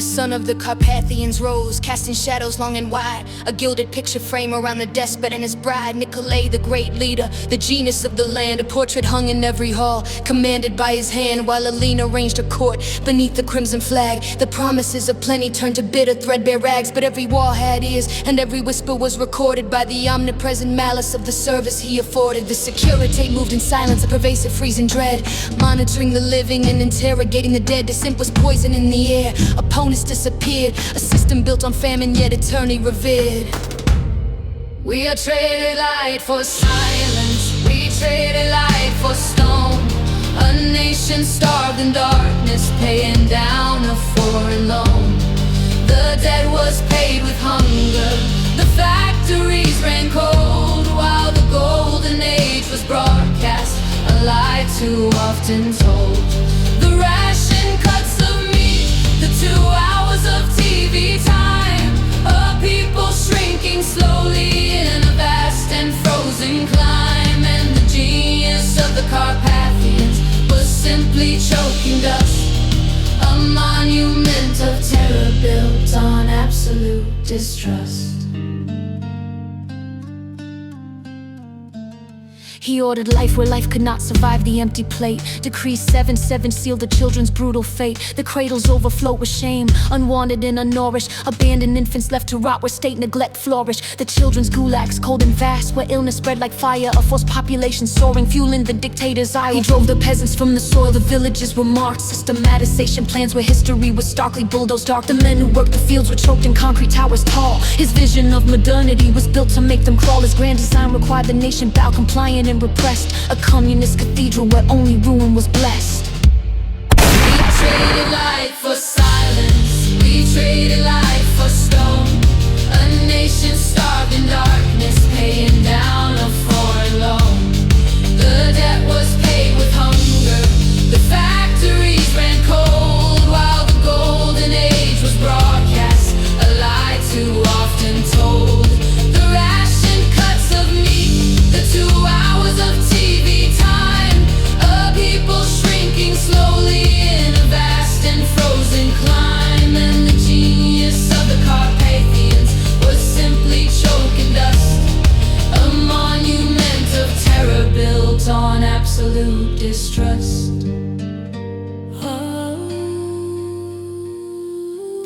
The sun of the Carpathians rose, casting shadows long and wide. A gilded picture frame around the despot and his bride. Nikolai, the great leader, the genius of the land. A portrait hung in every hall, commanded by his hand, while Aline arranged a court beneath the crimson flag. The promises of plenty turned to bitter, threadbare rags. But every wall had ears, and every whisper was recorded by the omnipresent malice of the service he afforded. The security moved in silence, a pervasive freezing dread, monitoring the living and interrogating the dead. The scent was poison in the air, opponents disappeared. A system built on famine, yet eternally revered. We are traded light for silence, we traded light for stone. A nation starved in darkness, paying down a foreign loan. The debt was paid with hunger, the factories ran cold, while the golden age was broadcast, a lie too often told. The ration cuts of meat, the 2 hours of TV time, a people shrinking slowly in a vast and frozen climb. And the genius of the Carpathians was simply choking dust, a monument of terror built on absolute distrust. He ordered life where life could not survive the empty plate. Decree 7/7 sealed the children's brutal fate. The cradles overflow with shame, unwanted and unnourished. Abandoned infants left to rot where state neglect flourished. The children's gulags, cold and vast, where illness spread like fire. A forced population soaring, fueling the dictator's ire. He drove the peasants from the soil, the villages were marked. Systematization plans where history was starkly bulldozed dark. The men who worked the fields were choked in concrete towers tall. His vision of modernity was built to make them crawl. His grand design required the nation bow, compliant and repressed, a communist cathedral where only ruin was blessed. We traded light for silence, we traded light for stone. A nation starved in darkness, paying down a foreign loan. The debt was paid with hunger, the factories ran cold, while the golden age was broadcast, a lie too often told. The ration cuts of meat, the 2 hours of TV time, a people shrinking slowly in a vast and frozen climb. And the genius of the Carpathians was simply choking dust, a monument of terror built on absolute distrust.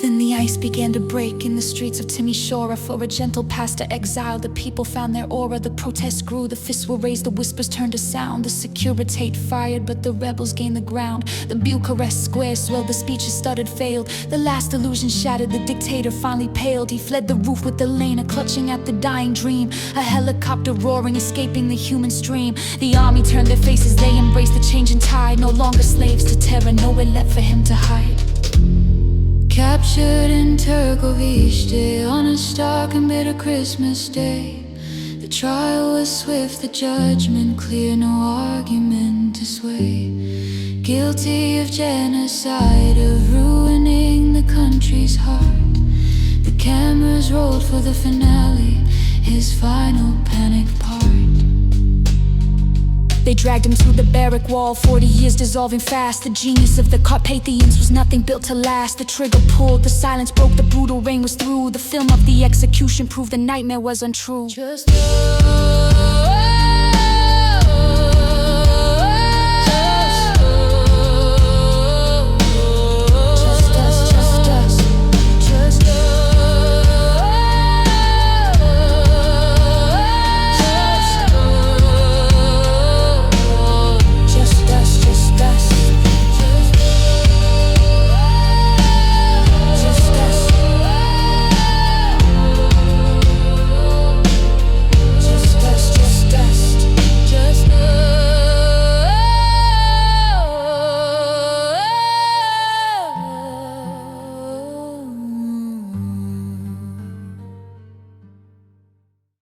Then the ice began to break in the streets of Timisoara. For a gentle path to exile, the people found their aura. The protests grew, the fists were raised, the whispers turned to sound. The Securitate fired, but the rebels gained the ground. The Bucharest square swelled, the speeches stuttered, failed. The last illusion shattered, the dictator finally paled. He fled the roof with Elena, clutching at the dying dream. A helicopter roaring, escaping the human stream. The army turned their faces, they embraced the changing tide. No longer slaves to terror, nowhere left for him to hide. Captured in Turgoviste on a stark and bitter Christmas day. The trial was swift, the judgment clear, no argument to sway. Guilty of genocide, of ruining the country's heart. The cameras rolled for the finale, his final panic part. They dragged him to the barrack wall, 40 years dissolving fast. The genius of the Carpathians was nothing built to last. The trigger pulled, the silence broke, the brutal rain was through. The film of the execution proved the nightmare was untrue. Just